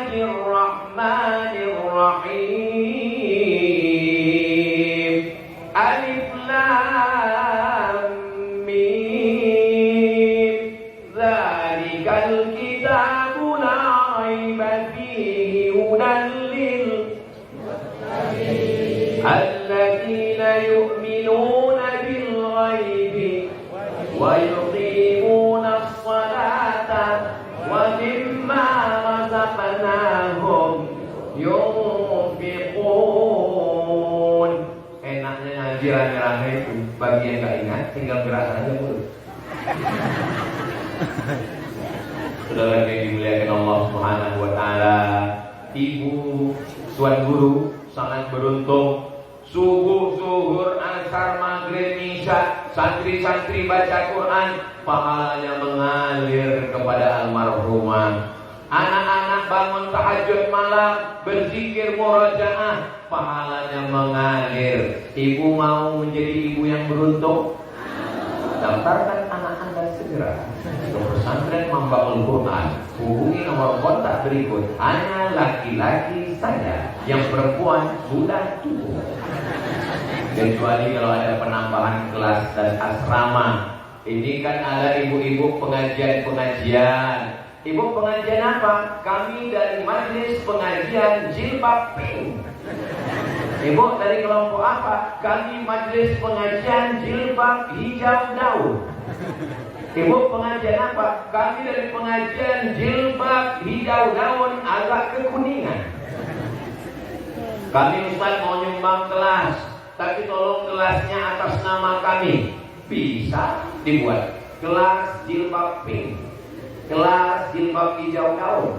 Bismillahirrahmanirrahim. Alif Lam Mim. Dzalikal kitabu la raiba fihi hudan lil alladzina yu'minuna bil ghaibi wa yuqimuna as-salata wa mimma razaqnahum yunfiqun. Enaknya ngaji rame-rame itu, bagi yang gak ingat tinggal gerak aja mulut. Saudara yang dimuliakan Allah Subhanahu wa taala, ibu, tuan guru sangat beruntung. Subuh, zuhur, asar, maghrib, isya, santri-santri baca Quran, pahalanya mengalir kepada almarhumah. Anak-anak bangun tahajud malam, berzikir murojaah, pahalanya mengalir. Ibu mau menjadi ibu yang beruntung? Daftarkan anak Anda segera ke pesantren Mambaul Quran. Hubungi nomor kontak berikut. Hanya laki-laki saja, yang perempuan sudah cukup. Kecuali kalau ada penambahan kelas dan asrama. Ini kan ada ibu-ibu pengajian-pengajian. Ibu pengajian apa? Kami dari Majelis Pengajian Jilbab Pink. Ibu dari kelompok apa? Kami Majelis Pengajian Jilbab Hijau Daun. Ibu pengajian apa? Kami dari pengajian Jilbab Hijau Daun agak kekuningan. Kami Ustaz mau nyumbang kelas, tapi tolong kelasnya atas nama kami. Bisa dibuat. Kelas Jilbab Pink, kelas Jilbab Hijau Daun,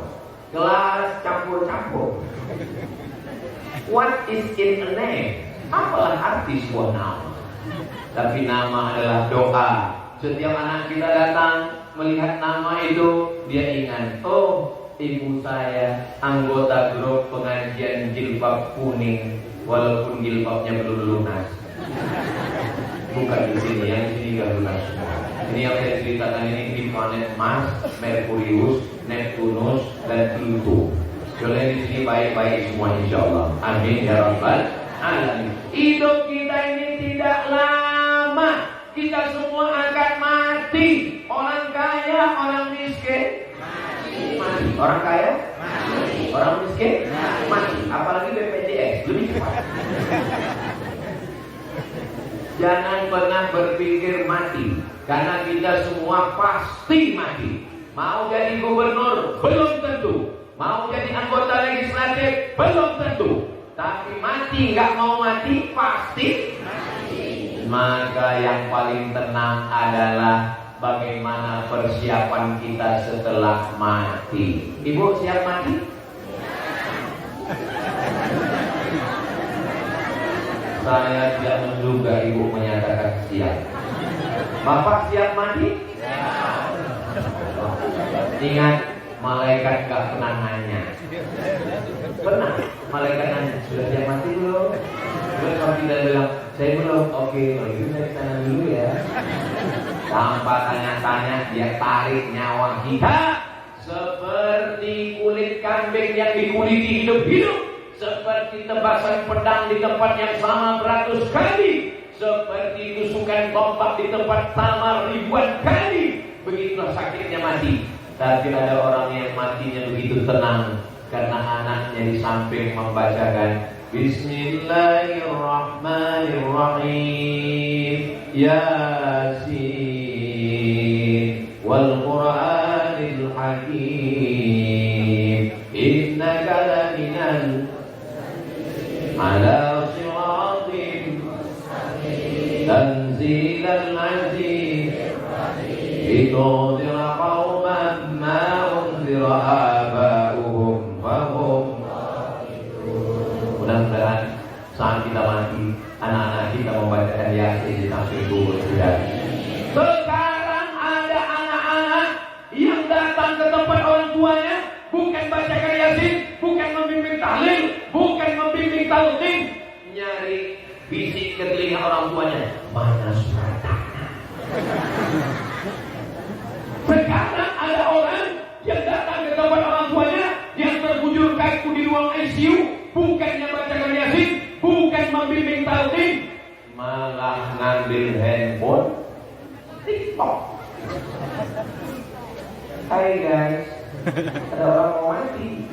kelas campur-campur. What is in a name? Apalah arti sebuah nama? Tapi nama adalah doa. Setiap anak kita datang melihat nama itu, dia ingat, oh ibu saya anggota grup pengajian jilbab kuning, walaupun jilbabnya belum lunas. Bukan di sini, yang di sini nggak lunas semua. Ini yang saya ceritakan ini di planet Mars, Merkurius, Neptunus, dan Pluto. Soalnya di sini baik-baik semua insya Allah. Amin ya rabbal alamin. Hidup kita ini tidak lama. Kita semua akan mati. Orang kaya, orang miskin mati. Orang kaya mati. Orang miskin mati. Apalagi BPJS lebih cepat. Jangan pernah berpikir mati, karena kita semua pasti mati. Mau jadi gubernur belum tentu, mau jadi anggota legislatif belum tentu. Tapi mati, nggak mau mati pasti mati. Maka yang paling tenang adalah bagaimana persiapan kita setelah mati. Ibu siap mati? Saya tidak menduga ibu menyatakan siap. Bapak siap mati? Ingat, malaikat gak pernah nanya. Pernah? Malaikat nanya, sudah siap mati belum? Terus kalau tidak bilang, saya belum. Oke, kalau gitu saya kesana dulu ya. Tanpa tanya-tanya, dia tarik nyawa kita seperti kulit kambing yang dikuliti hidup-hidup, seperti tebasan pedang di tempat yang sama beratus kali, seperti tusukan tombak di tempat sama ribuan kali. Begitulah sakitnya mati. Tapi ada orang yang matinya begitu tenang, karena anaknya di samping membacakan Bismillahirrahmanirrahim, Yasin wal Qur'anil Hakim, innaka laminal ala siratin tanzilal aziz litudhira qauman ma unzira aba'uhum fahum. Mudah-mudahan saat kita mati, anak-anak kita membacakan Yasin di samping kubur kita. Sekarang ada anak-anak yang datang ke tempat orang tuanya, bukan bacakan Yasin, bukan membimbing tahlil, bukan membimbing talqin, nyari bisik ke telinga orang tuanya, mana surat tanah. Sekarang ada orang yang datang ke tempat orang tuanya yang terbujur ruang ICU, bukannya bacakan Yasin, bukan membimbing talqin, malah ngambil handphone TikTok. Hai guys, ada orang mau mati,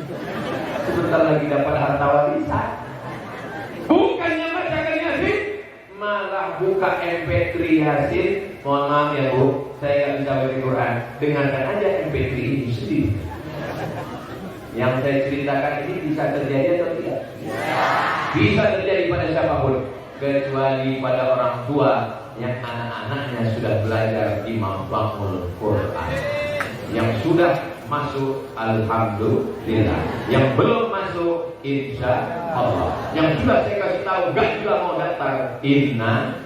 sebentar lagi dapat harta warisan. Bukannya bacakan Yasin, malah buka MP3 Yasin. Mohon maaf ya Bu, saya nggak bisa baca Quran. Dengarkan aja MP3 ini sendiri. Yang saya ceritakan ini bisa terjadi atau tidak? Bisa terjadi pada siapapun, kecuali pada orang tua yang anak-anaknya sudah belajar di Mahfazul Quran. Yang sudah masuk, alhamdulillah. Yang belum masuk, insya Allah. Yang sudah saya kasih tahu, gak juga mau daftar, inna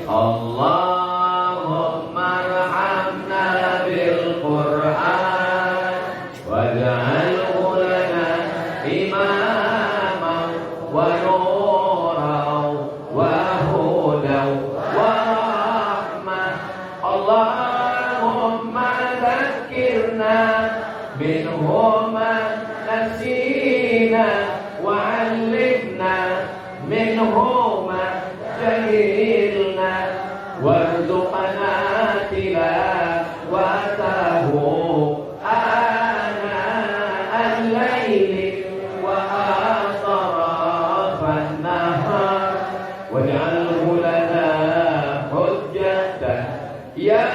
Allahumma arhamna bil Quran waj'alhu lana imaman wa nuran wa hudan wa rahmah. Allahumma dhakkirna minhu ma nasina wa 'allimna minhu ma jahilna warzuqna tilawatahu ana al-laili wa atrafan nahar waj'alhu lana hujjatan ya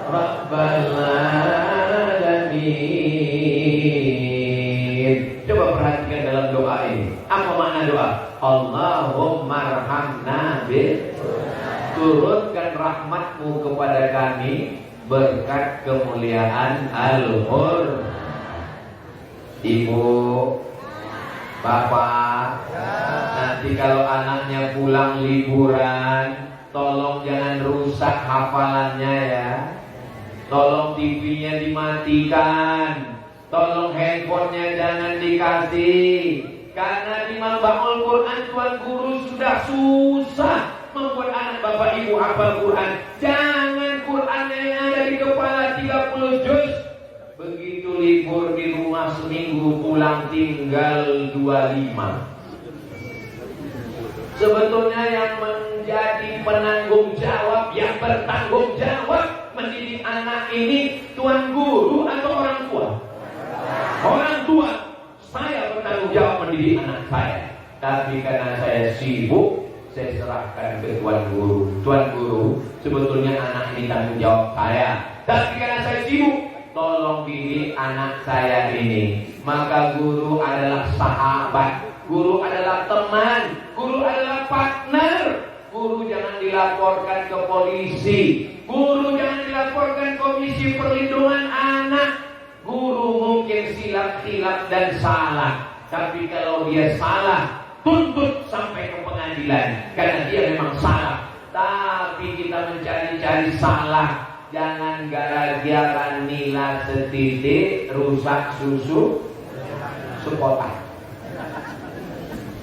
rabbal alamin. Coba perhatikan dalam doa ini. Apa makna doa? Allahumma arhamna bil, turunkan rahmatmu kepada kami berkat kemuliaan Al-Qur'an. Ibu, Bapak, nanti kalau anaknya pulang liburan, tolong jangan rusak hafalannya ya. Tolong TV-nya dimatikan, tolong handphonenya jangan dikasih. Karena di Mahfazul Quran Tuan Guru sudah susah membuat anak bapak ibu hafal Quran. Jangan Quran yang ada di kepala 30 juz, begitu libur di rumah seminggu pulang tinggal 25. Sebetulnya yang menjadi penanggung jawab, yang bertanggung jawab mendidik anak ini Tuan Guru atau orang tua? Orang tua. Saya bertanggung jawab mendidik anak saya, tapi karena saya sibuk, saya serahkan ke Tuan Guru. Tuan Guru, sebetulnya anak ini tanggung jawab saya, tapi karena saya sibuk, tolong didik anak saya ini. Maka guru adalah sahabat, guru adalah teman, guru adalah partner. Guru jangan dilaporkan ke polisi, guru jangan dilaporkan Komisi Perlindungan Anak. Guru mungkin silap-silap dan salah, tapi kalau dia salah, tuntut sampai ke pengadilan, karena dia memang salah. Tapi kita mencari-cari salah, jangan gara-gara nila setitik rusak susu sekotak.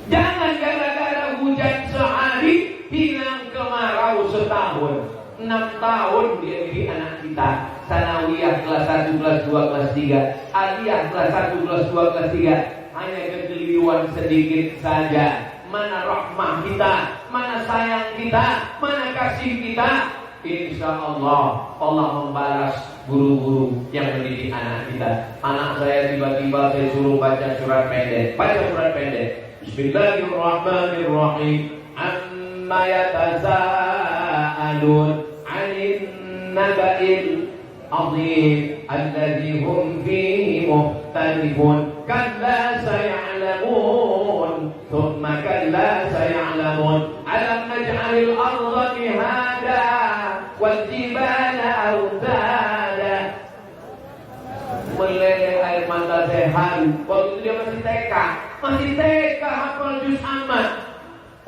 Jangan gara-gara hujan sehari hilang kemarau setahun. 6 tahun dia didik anak kita. Sanawiyah kelas 1, kelas 2, kelas 3, aliyah kelas 1, kelas 2, kelas 3. Hanya kekeliruan sedikit saja. Mana rahmah kita, mana sayang kita, mana kasih kita. Insya Allah, Allah membalas guru-guru yang mendidik anak kita. Anak saya tiba-tiba saya suruh baca surat pendek. Baca surat pendek. Bismillahirrahmanirrahim. Amma yataza'alun 'anil naba'il azim alladzi hum fihi mukhtalifun. Kalla saya'lamun, thumma kalla saya'lamun. Alam naj'alil arda mihada wal jibala awtada. Meleleh air mata saya haru. Waktu itu dia masih TK hafal juz amat.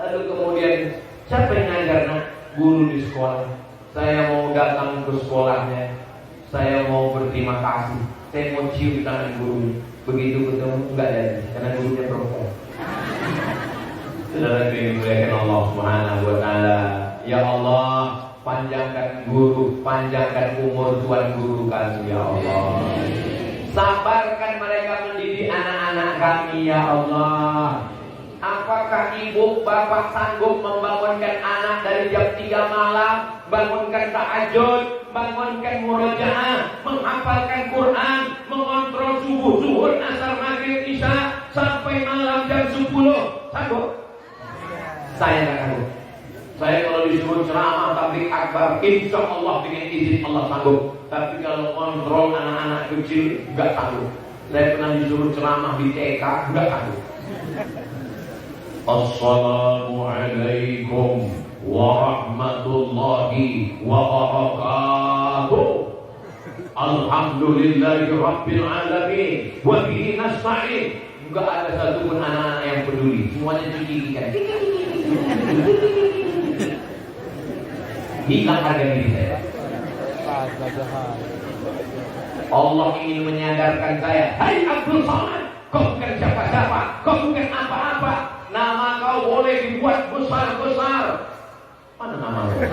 Lalu kemudian siapa yang ngajar? Nak? Guru di sekolah. Saya mau datang ke sekolahnya, saya mau berterima kasih, saya mau cium tangan guru. Begitu ketemu enggak jadi, karena gurunya perempuan. Saudara yang dimuliakan Allah Subhanahu wa taala, ya Allah, panjangkan umur tuan guru kami ya Allah. Sabarkan mereka mendidik anak-anak kami ya Allah. Apakah ibu bapak sanggup membangunkan anak dari jam 3 malam, bangunkan tahajud, bangunkan murojaah, menghafalkan Quran, mengontrol subuh, zuhur, asar, maghrib, isya sampai malam jam 10? Sanggup? Saya nggak sanggup. Saya kalau disuruh ceramah tabligh akbar, insya Allah dengan izin Allah sanggup. Tapi kalau kontrol anak-anak kecil nggak sanggup. Saya pernah disuruh ceramah di TK, nggak sanggup. Assalamualaikum warahmatullahi wabarakatuh. Alhamdulillahi rabbil alamin wa bihi nasta'in. Enggak ada satupun anak-anak yang peduli. Semuanya cuci-cucikan. Hilang harga diri saya. Allah ingin menyadarkan saya. Hai Abdul Somad, kau bukan siapa-siapa, kau bukan apa-apa. Nama kau boleh dibuat besar-besar. Mana nama kau?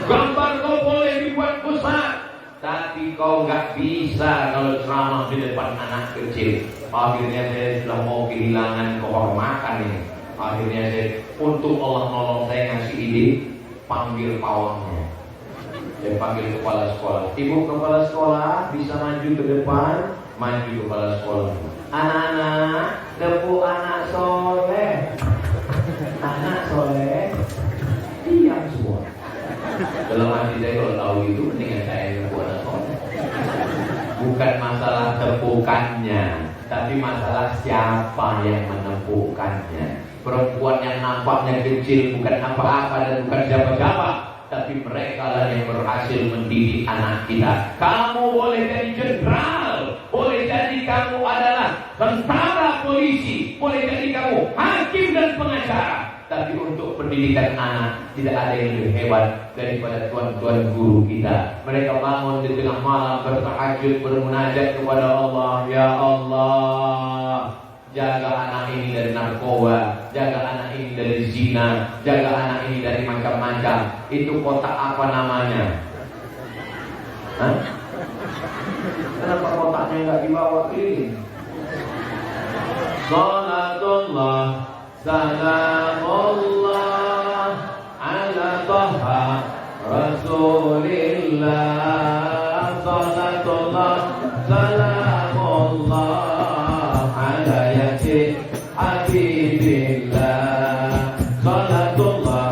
Gambar kau boleh dibuat besar, tapi kau nggak bisa kalau ceramah di depan anak kecil. Akhirnya saya sudah mau kehilangan kehormatan ini. Akhirnya saya, untuk Allah nolong saya ngasih ide, panggil pawangnya. Saya panggil kepala sekolah. Ibu kepala sekolah bisa maju ke depan. Maju kepala sekolah. Anak-anak, debu anak soleh. Anak soleh, diam semua. Dalam hati saya kalau tahu itu mendingan saya debu anak soleh. Bukan masalah tepukannya, tapi masalah siapa yang menepukannya. Perempuan yang nampaknya kecil bukan apa-apa dan bukan siapa-siapa, tapi mereka lah yang berhasil mendidik anak kita. Kamu boleh jadi jenderal, boleh jadi kamu adalah tentara, polisi, boleh jadi kamu hakim dan pengacara, tapi untuk pendidikan anak tidak ada yang lebih hebat daripada tuan-tuan guru kita. Mereka bangun di tengah malam bertahajud, bermunajat kepada Allah. Ya Allah, jaga anak ini dari narkoba, jaga anak ini dari zina, jaga anak ini dari macam-macam. Itu kotak apa namanya? Hah? Kenapa kotaknya nggak dibawa keliling? Salatullah, salamullah ala Taha Rasulillah. Salatullah, salamullah ala Yasin Habibillah. Salatullah,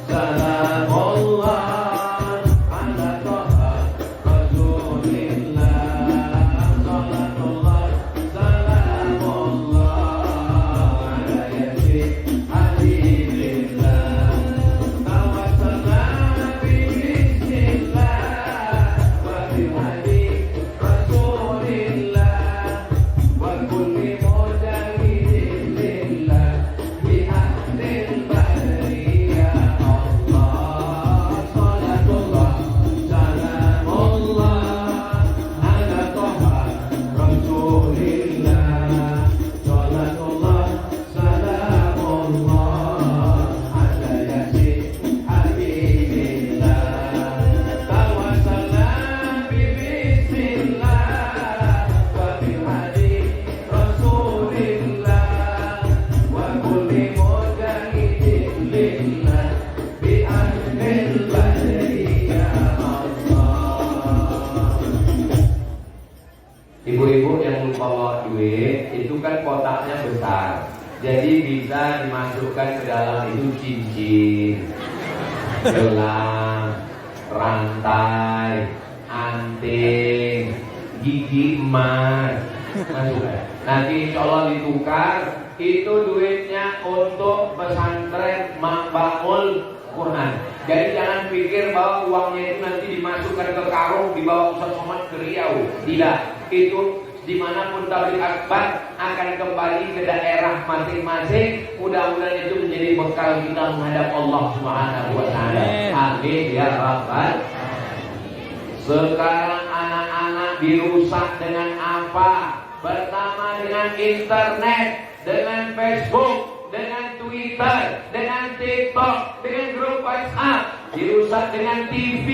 salamullah ala Taha Rasulillah. Salatullah, salamullah ala Yasin Habibillah. Tawassalna bi bismillah wa bi hadi Rasulillah wa kulli mujahidin lillah bi ahdil badri ya Allah. Salatullah, salamullah ala Taha Rasulillah. Salatullah, salamullah ala Yasin Habibillah. Tawassalna bi bismillah wa bil hadi Rasulillah wa kulli mujahidin lillah bi ahdil badri ya Allah. Ibu-ibu yang lupa bawa duit, itu kan kotaknya besar, jadi bisa dimasukkan ke dalam itu cincin, gelang, rantai, anting, gigi emas, masukkan. Nanti insya Allah ditukar, itu duitnya untuk pesantren Makbamul Quran. Jadi jangan pikir bahwa uangnya itu nanti dimasukkan ke karung, dibawa Ustaz Somad ke Riau. Tidak, itu dimanapun tabligh akbar akan kembali ke daerah masing-masing. Mudah-mudahan itu menjadi bekal kita menghadap Allah Subhanahu wa Ta'ala. Amin ya Rabbal. Sekarang anak-anak dirusak dengan apa? Pertama dengan internet, dengan Facebook, dengan Twitter, dengan TikTok, dengan grup WhatsApp. dirusak dengan TV,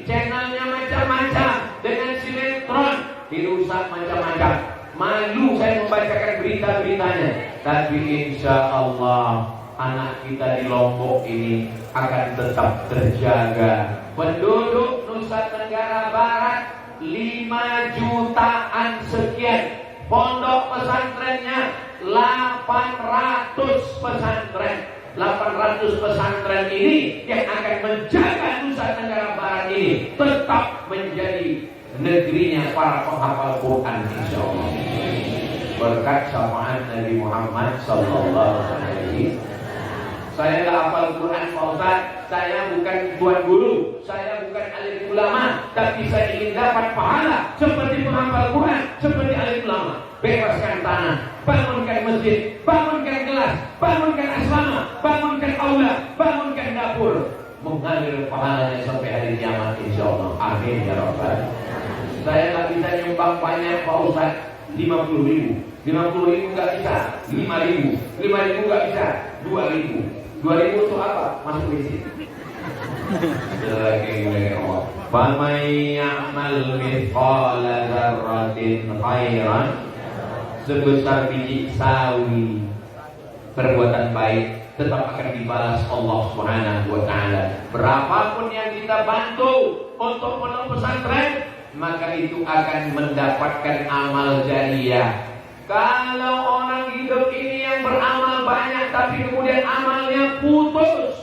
channelnya macam-macam, dengan sinetron, dirusak macam-macam. Malu saya membacakan berita-beritanya. Tapi insya Allah anak kita di Lombok ini akan tetap terjaga. Penduduk Nusa Tenggara Barat 5 jutaan sekian. Pondok pesantrennya 800 pesantren. 800 pesantren ini yang akan menjaga Nusa Tenggara Barat ini tetap menjadi negerinya para penghafal Quran insyaallah. Berkat syafaat Nabi Muhammad sallallahu alaihi wasallam. Saya nggak hafal Quran Pak Ustaz. Saya bukan tuan guru, saya bukan alim ulama, tapi saya ingin dapat pahala seperti penghafal Quran, seperti alim ulama. Bebaskan tanah, bangunkan masjid, bangunkan kelas, bangunkan asrama, bangunkan aula, bangunkan dapur, mengalir pahalanya sampai hari kiamat insyaallah. Amin ya rabbal. Saya nggak bisa nyumbang banyak Pak Ustaz. 50.000 nggak bisa, 5.000 nggak bisa, 2.000 itu apa? Masuk di sini. Faman ya'mal mithqala dzarratin khairan, sebesar biji sawi perbuatan baik tetap akan dibalas Allah Subhanahu wa taala. Berapapun yang kita bantu untuk pondok pesantren, maka itu akan mendapatkan amal jariyah. Kalau orang hidup ini yang beramal banyak tapi kemudian amalnya putus,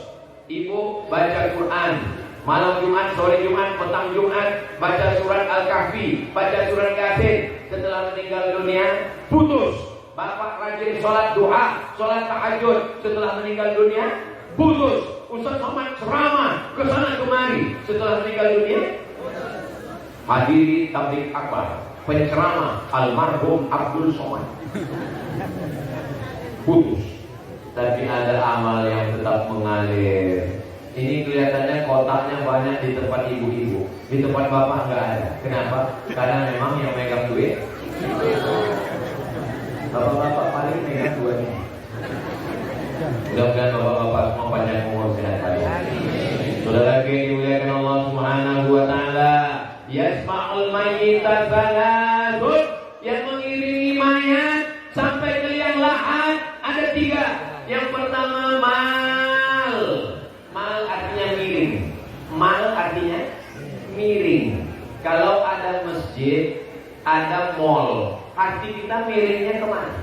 ibu baca Quran malam Jumat, sore Jumat, petang Jumat, baca surat Al-Kahfi, baca surat Yasin, setelah meninggal dunia putus. Bapak rajin sholat duha, sholat tahajud, setelah meninggal dunia putus. Ustaz Somad ceramah kesana kemari, setelah meninggal dunia hadiri tabligh akbar, penceramah almarhum Abdul Somad putus. Tapi ada amal yang tetap mengalir. Ini kelihatannya kotaknya banyak di tempat ibu-ibu, di tempat bapak nggak ada. Kenapa? Karena memang yang megang duit bapak-bapak paling megang duitnya. Mudah-mudahan bapak-bapak semua panjang umur sehat walafiat. Sudah lagi dimuliakan Allah Subhanahu wa taala. Yasma'ul mayyita salatun, yang mengiringi mayat sampai ke liang lahat ada 3. Yang pertama mal. Mal artinya miring. Mal artinya miring. Kalau ada masjid, ada mall, hati kita miringnya kemana?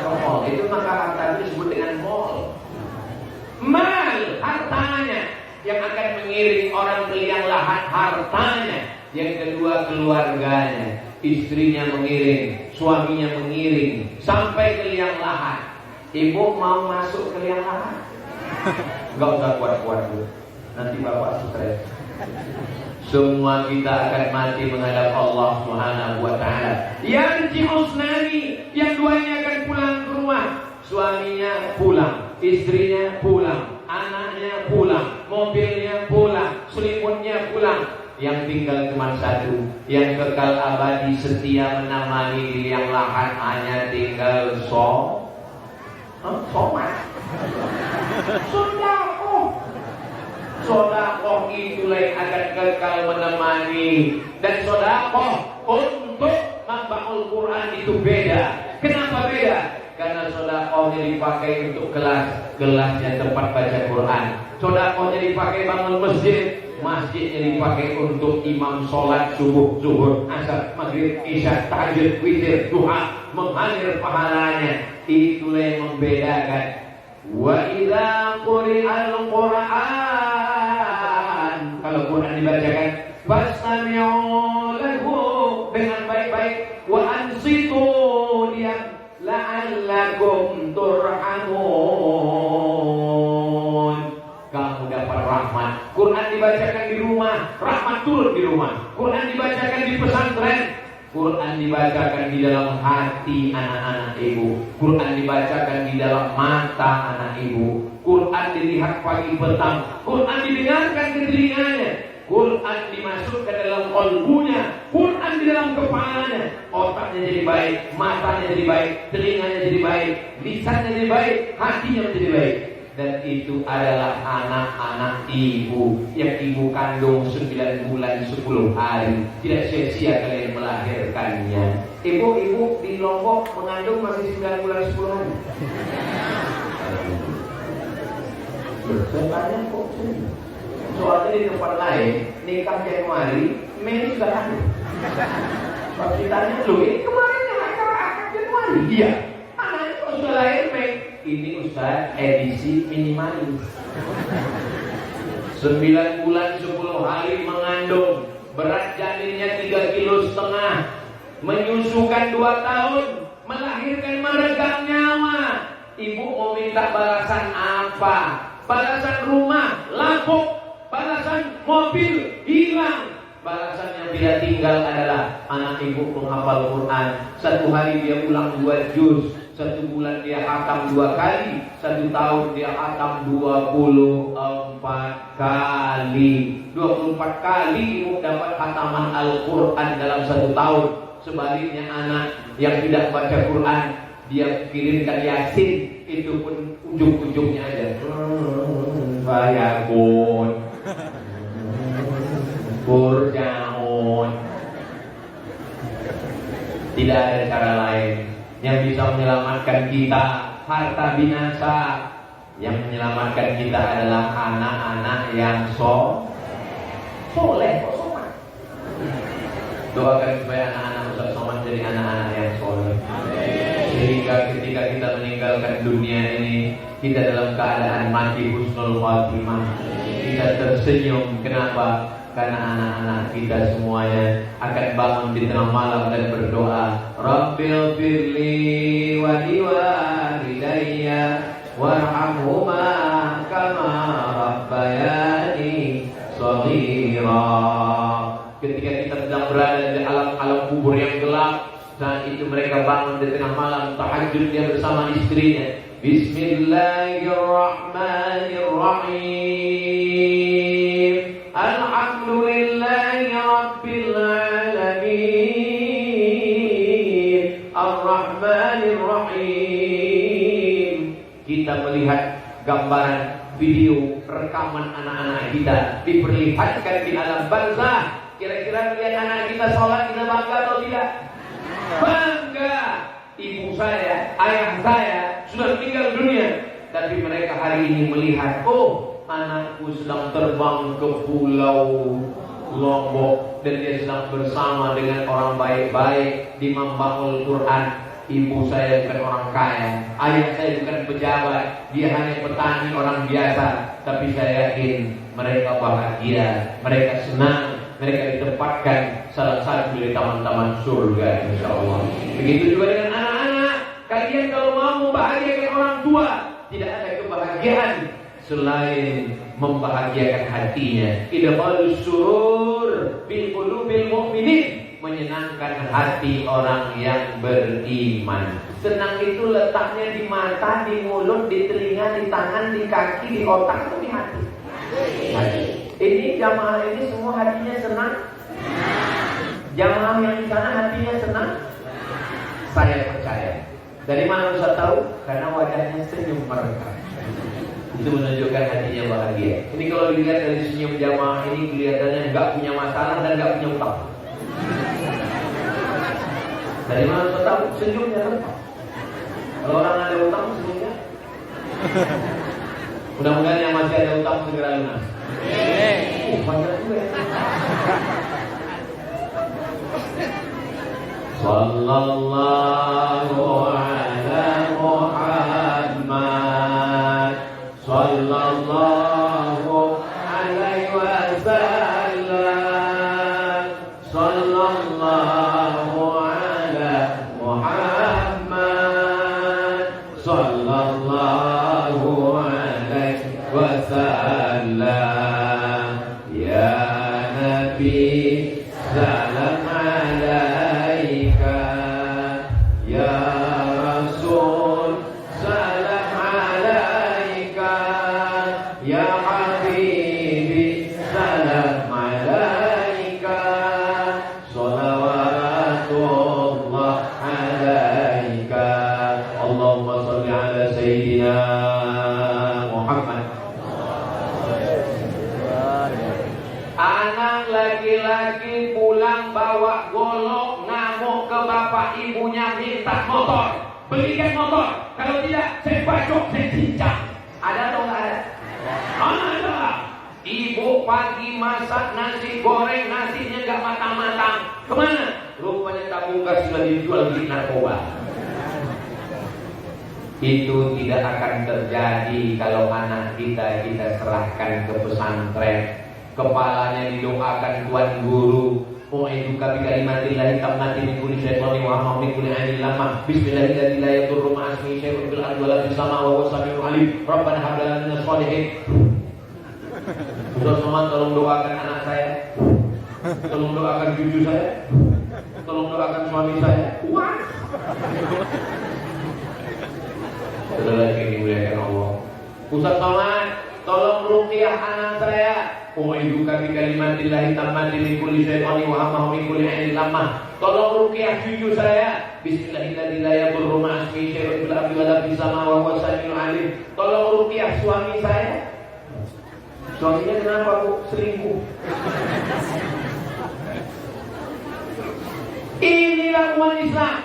Ke mall. Itu maka harta itu disebut dengan mall. Mal, hartanya yang akan mengiring orang ke liang lahat, hartanya. Yang kedua keluarganya, istrinya mengiring, suaminya mengiring sampai ke liang lahat. Ibu mau masuk ke liang lahat? Gak usah kuat-kuat dulu, nanti bapak stres. Semua kita akan mati menghadap Allah Subhanahu wa taala. Yang usnani, yang duanya akan pulang ke rumah. Suaminya pulang, istrinya pulang, anaknya pulang, mobilnya pulang, selimutnya pulang. Yang tinggal cuma satu, yang kekal abadi setia menemani di liang lahat hanya tinggal Somad. Sodakoh itulah yang akan kekal menemani. Dan sodakoh untuk membangun Quran itu beda. Kenapa beda? Karena sodakohnya dipakai untuk gelasnya tempat baca Quran. Sodakohnya dipakai bangun masjid, masjidnya dipakai untuk imam sholat subuh, zuhur, asar, maghrib, isya, tahajud, witir, duha, mengalir pahalanya. Itulah yang membedakan. Wa idza quri'al Qur'an, kalau Quran dibacakan, fastami'u lahu, dengan baik-baik, wa ansitu, diam, la'allakum turhamun. Kamu dapat rahmat. Quran dibacakan di rumah, rahmat turun di rumah. Quran dibacakan di pesantren, Quran dibacakan di dalam hati anak-anak ibu. Quran dibacakan di dalam mata anak ibu. Quran dilihat pagi petang. Quran didengarkan ke telinganya. Quran dimasukkan dalam qalbunya. Quran di dalam kepalanya. Otaknya jadi baik, matanya jadi baik, telinganya jadi baik, lisannya jadi baik, hatinya menjadi baik. dan itu adalah anak-anak ibu yang ibu kandung 9 bulan 10 hari. Tidak sia-sia kalian melahirkannya. Ibu-ibu di Lombok mengandung masih 9 bulan 10 hari. Saya tanya kok soalnya di tempat lain nikah Januari, Mei sudah ada. Pas ditanya, loh ini kemarin acara akad Januari? Iya. Anaknya kok sudah lahir Mei? Ini Ustaz edisi minimalis. 9 bulan 10 hari mengandung, berat janinnya 3,5 kilo, menyusukan 2 tahun, melahirkan meregang nyawa. Ibu mau minta balasan apa? Balasan rumah lapuk, balasan mobil hilang. Balasan yang tidak tinggal adalah anak ibu menghafal Quran. 1 hari dia ulang 2 juz, 1 bulan dia khatam 2 kali, 1 tahun dia khatam 24 kali. 24 kali ibu dapat khataman Al-Quran dalam 1 tahun. Sebaliknya anak yang tidak baca Quran, dia kirimkan Yasin, itu pun ujung-ujungnya aja Bayakun Burjaun. Tidak ada cara lain yang bisa menyelamatkan kita. Harta binasa. Yang menyelamatkan kita adalah anak-anak yang soleh. Doakan supaya anak-anak Ustaz Somad jadi anak-anak yang soleh, sehingga ketika kita meninggalkan dunia ini, kita dalam keadaan mati husnul khatimah. Kita tersenyum. Kenapa? Karena anak-anak kita semuanya akan bangun di tengah malam dan berdoa, Rabbil firli wa liwalidayya warhamhuma kama rabbayani shaghira. Ketika kita sedang berada di alam kubur yang gelap, saat itu mereka bangun di tengah malam tahajud dia bersama istrinya. Bismillahirrahmanirrahim. Alhamdulillahi Rabbil Alamin. Ar-Rahmanir-Rahim. Kita melihat gambaran video rekaman anak-anak kita diperlihatkan di alam barzah. Kira-kira melihat anak kita sholat, kita bangga atau tidak? Bangga. Ibu saya, ayah saya sudah meninggal dunia, tapi mereka hari ini melihat, oh, anakku sedang terbang ke pulau Lombok dan dia sedang bersama dengan orang baik-baik di membangun Quran. Ibu saya bukan orang kaya, ayah saya bukan pejabat, dia hanya petani orang biasa, tapi saya yakin mereka bahagia, mereka senang, mereka ditempatkan salah satu dari taman-taman surga, insya Allah. Begitu juga dengan anak-anak. Kalian kalau mau membahagiakan orang tua, tidak ada kebahagiaan selain membahagiakan hatinya. Idkhalus surur bil qulubil mu'minin, menyenangkan hati orang yang beriman. Senang itu letaknya di mata, di mulut, di telinga, di tangan, di kaki, di otak, atau di hati. Ini jamaah ini semua hatinya senang. Jamaah yang di sana hatinya senang. Saya percaya. Dari mana Ustaz tahu? Karena wajahnya senyum mereka. Itu menunjukkan hatinya bahagia. Ini kalau dilihat dari senyum jamaah ini, kelihatannya nggak punya masalah dan nggak punya utang. Dari mana Ustaz tahu? Senyumnya lengkap. Kalau orang ada utang, senyumnya. Mudah-mudahan yang masih ada utang segera lunas. Banyak juga ya. Sallallahu ala Muhammad, sallallahu alaihi wasallam, sallallahu ala Muhammad, sallallahu alaihi wasallam. Ya Nabi salam alaika, ya Rasul salam alaika, ya Habibi salam alaika, salawatullah alaika. Allahumma salli ala Sayyidina Muhammad bawa golok ngamuk ke bapak ibunya minta motor, belikan motor, kalau tidak saya bacok, saya cincang. Ada atau enggak ada? Ada. Ibu pagi masak nasi goreng, nasinya enggak matang-matang. Kemana? Rupanya tabung gas sudah dijual di narkoba. Itu tidak akan terjadi kalau anak kita serahkan ke pesantren. Kepalanya didoakan Tuan Guru. Mu'iduka bi kalimatillahi tammati min kulli syaitani wa hamma min kulli ainin lamah. Bismillahirrahmanirrahim. La yadurru ma'a ismihi syai'un fil ardi wa la fis samaa'i wa huwas samiul 'alim. Rabbana hab lana minas shalihin. Ustaz Somad, tolong doakan anak saya. Tolong doakan cucu saya. Tolong doakan suami saya. Wah. Saudara yang dimuliakan Allah. Ustaz Somad, tolong ruqyah anak saya. U'iduka bi kalimatillahi tammati min kulli syaitani wa hamma min kulli ainin lamah. Tolong ruqyah cucu saya. Bismillahirrahmanirrahim. La yadurru ma'a ismihi syai'un fil ardi wa la fis samaa'i wa huwas samiul 'alim. Tolong ruqyah suami saya. Suaminya kenapa, Bu? Selingkuh. Inilah umat Islam.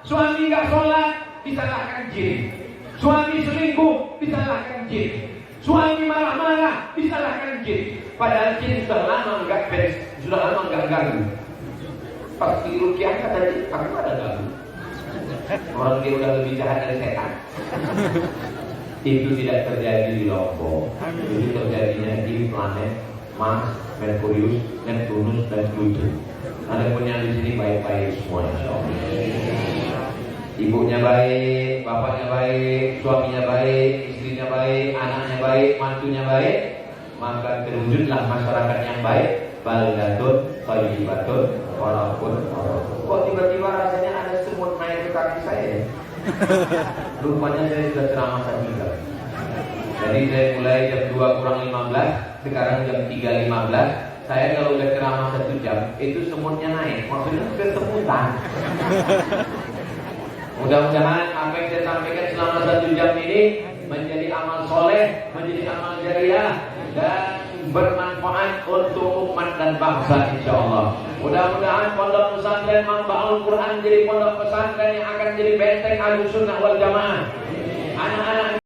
Suami enggak sholat disalahkan jin. Suami selingkuh disalahkan jin. Suami marah-marah disalahkan jin. Padahal jin sudah lama enggak beres, sudah lama enggak ganggu. Pas di ruqyah kata jin, aku ada ganggu. Orang dia udah lebih jahat dari setan. Itu tidak terjadi di Lombok. Itu terjadinya di planet Mars, Merkurius, Neptunus dan Pluto. Ada pun yang di sini baik-baik semua, insyaallah. Ibunya baik, bapaknya baik, suaminya baik, istrinya baik, anaknya baik, mantunya baik, maka terwujudlah masyarakat yang baik. Baldatun, thayyibatun, walaupun kok tiba-tiba rasanya ada semut naik ke kaki saya. Rupanya saya sudah ceramah tadi. Jadi saya mulai jam 2 kurang 15, sekarang jam 3.15. Saya kalau udah ceramah 1 jam, itu semutnya naik. Maksudnya kesemutan. Mudah-mudahan apa yang saya sampaikan selama 1 jam ini menjadi amal soleh, menjadi amal jariah, dan bermanfaat untuk umat dan bangsa, insyaallah. Mudah-mudahan pondok pesantren Manbaul Quran jadi pondok pesantren yang akan jadi benteng Ahlussunnah wal Jamaah. Anak-anak